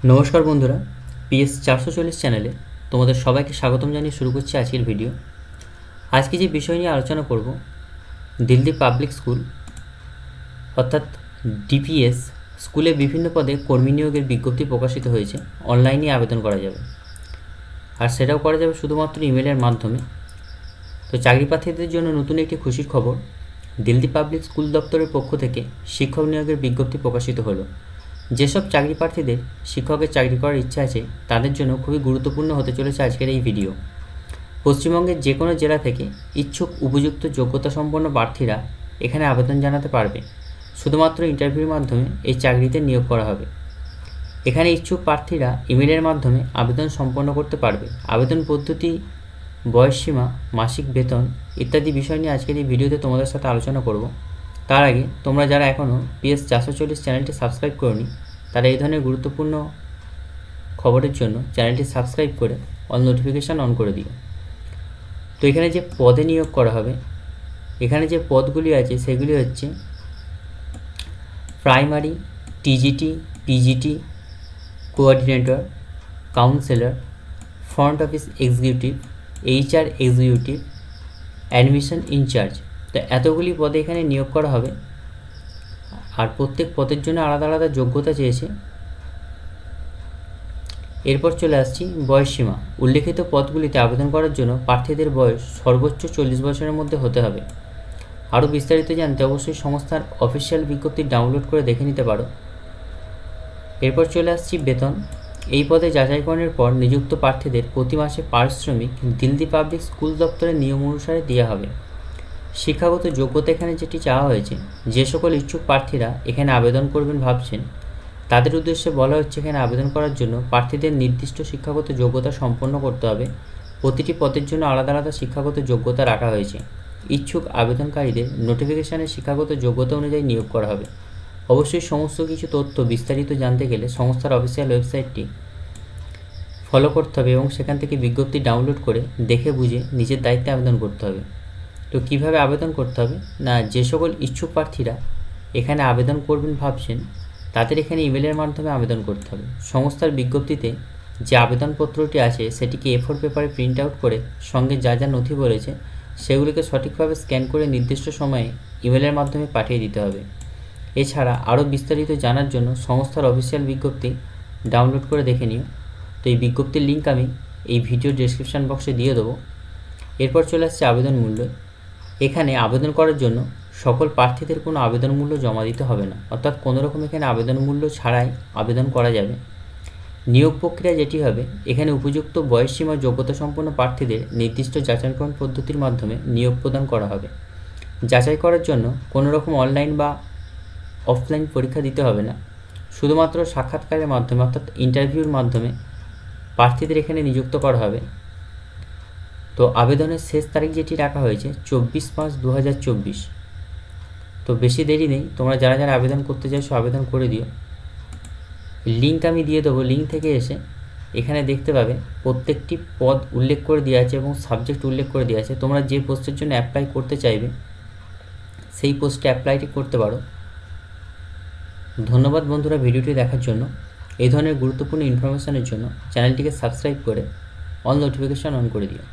নমস্কার বন্ধুরা, PS 440 চ্যানেলে তোমাদের সবাইকে স্বাগতম জানিয়ে শুরু করছি আজকের ভিডিও। আজকে যে বিষয় নিয়ে আলোচনা করব, দিল্লি পাবলিক স্কুল অর্থাৎ DPS স্কুলে বিভিন্ন পদে কর্মী নিয়োগের বিজ্ঞপ্তি প্রকাশিত হয়েছে। অনলাইনে আবেদন করা যাবে, আর সেটাও করা যাবে শুধুমাত্র ইমেলের মাধ্যমে। তো চাকরি প্রার্থীদের জন্য নতুন একটি খুশির খবর, দিল্লি পাবলিক স্কুল দপ্তরের পক্ষ থেকে শিক্ষক নিয়োগের বিজ্ঞপ্তি প্রকাশিত হলো। যেসব চাকরি প্রার্থীদের শিক্ষকের চাকরি করার ইচ্ছা আছে তাদের জন্য খুবই গুরুত্বপূর্ণ হতে চলেছে আজকের এই ভিডিও। পশ্চিমবঙ্গের যে কোনো জেলা থেকে ইচ্ছুক উপযুক্ত যোগ্যতা সম্পন্ন প্রার্থীরা এখানে আবেদন জানাতে পারবে। শুধুমাত্র ইন্টারভিউর মাধ্যমে এই চাকরিতে নিয়োগ করা হবে। এখানে ইচ্ছুক প্রার্থীরা ইমেলের মাধ্যমে আবেদন সম্পন্ন করতে পারবে। আবেদন পদ্ধতি, বয়সসীমা, মাসিক বেতন ইত্যাদি বিষয় নিয়ে আজকের এই ভিডিওতে তোমাদের সাথে আলোচনা করব। তার আগে তোমরা যারা এখনও PS 440 চ্যানেলটি সাবস্ক্রাইব করোনি তারা এই ধরনের গুরুত্বপূর্ণ খবরের জন্য চ্যানেলটি সাবস্ক্রাইব করে অল নোটিফিকেশান অন করে দিও। তো এখানে যে পদে নিয়োগ করা হবে, এখানে যে পদগুলি আছে সেগুলি হচ্ছে primary, TGT, PGT, coordinator, counsellor, front office executive, HR executive, admission incharge. তো এতগুলি পদে এখানে নিয়োগ করা হবে, আর প্রত্যেক পদের জন্য আলাদা আলাদা যোগ্যতা চেয়েছে। এরপর চলে আসছি বয়সসীমা। উল্লেখিত পদগুলিতে আবেদন করার জন্য প্রার্থীদের বয়স সর্বোচ্চ 40 বছরের মধ্যে হতে হবে। আরও বিস্তারিত জানতে অবশ্যই সংস্থার অফিসিয়াল বিজ্ঞপ্তি ডাউনলোড করে দেখে নিতে পারো। এরপর চলে আসছি বেতন। এই পদে যাচাইকরণের পর নিযুক্ত প্রার্থীদের প্রতি মাসে পারিশ্রমিক দিল্লি পাবলিক স্কুল দপ্তরের নিয়ম অনুসারে দেওয়া হবে। শিক্ষাগত যোগ্যতা এখানে যেটি চাওয়া হয়েছে, যে সকল ইচ্ছুক প্রার্থীরা এখানে আবেদন করবেন ভাবছেন তাদের উদ্দেশ্যে বলা হচ্ছে এখানে আবেদন করার জন্য প্রার্থীদের নির্দিষ্ট শিক্ষাগত যোগ্যতা সম্পন্ন করতে হবে। প্রতিটি পদের জন্য আলাদা আলাদা শিক্ষাগত যোগ্যতা রাখা হয়েছে। ইচ্ছুক আবেদনকারীদের নোটিফিকেশানের শিক্ষাগত যোগ্যতা অনুযায়ী নিয়োগ করা হবে। অবশ্যই সমস্ত কিছু তথ্য বিস্তারিত জানতে গেলে সংস্থার অফিসিয়াল ওয়েবসাইটটি ফলো করতে হবে এবং সেখান থেকে বিজ্ঞপ্তি ডাউনলোড করে দেখে বুঝে নিজের দায়িত্বে আবেদন করতে হবে। তো কীভাবে আবেদন করতে হবে না, যে সকল ইচ্ছুক প্রার্থীরা এখানে আবেদন করবেন ভাবছেন তাদের এখানে ইমেলের মাধ্যমে আবেদন করতে হবে। সংস্থার বিজ্ঞপ্তিতে যে আবেদনপত্রটি আছে সেটিকে A4 পেপারে প্রিন্ট আউট করে সঙ্গে যা যা নথি বলেছে সেগুলিকে সঠিকভাবে স্ক্যান করে নির্দিষ্ট সময়ে ইমেলের মাধ্যমে পাঠিয়ে দিতে হবে। এছাড়া আরও বিস্তারিত জানার জন্য সংস্থার অফিসিয়াল বিজ্ঞপ্তি ডাউনলোড করে দেখে নিও। তো এই বিজ্ঞপ্তির লিঙ্ক আমি এই ভিডিও ডেসক্রিপশান বক্সে দিয়ে দেবো। এরপর চলে আসছে আবেদন মূল্য। এখানে আবেদন করার জন্য সকল প্রার্থীদের কোনো আবেদন মূল্য জমা দিতে হবে না, অর্থাৎ কোনো রকম এখানে আবেদন মূল্য ছাড়াই আবেদন করা যাবে। নিয়োগ প্রক্রিয়া যেটি হবে, এখানে উপযুক্ত বয়সসীমা যোগ্যতা সম্পন্ন প্রার্থীদের নির্দিষ্ট যাচাইকরণ পদ্ধতির মাধ্যমে নিয়োগ প্রদান করা হবে। যাচাই করার জন্য কোনো রকম অনলাইন বা অফলাইন পরীক্ষা দিতে হবে না, শুধুমাত্র সাক্ষাৎকারের মাধ্যমে অর্থাৎ ইন্টারভিউর মাধ্যমে প্রার্থীদের এখানে নিযুক্ত করা হবে। তো আবেদনের শেষ তারিখ যেটি রাখা হয়েছে 24/5/2024। তো বেশি দেরি নেই, তোমরা যারা যারা আবেদন করতে চাইছো আবেদন করে দিও। লিঙ্ক আমি দিয়ে দেবো, লিঙ্ক থেকে এসে এখানে দেখতে পাবে প্রত্যেকটি পদ উল্লেখ করে দেওয়া আছে এবং সাবজেক্ট উল্লেখ করে দেওয়া আছে। তোমরা যে পোস্টের জন্য অ্যাপ্লাই করতে চাইবে সেই পোস্টে অ্যাপ্লাইটি করতে পারো। ধন্যবাদ বন্ধুরা ভিডিওটি দেখার জন্য। এই ধরনের গুরুত্বপূর্ণ ইনফরমেশনের জন্য চ্যানেলটিকে সাবস্ক্রাইব করে অল নোটিফিকেশান অন করে দিও।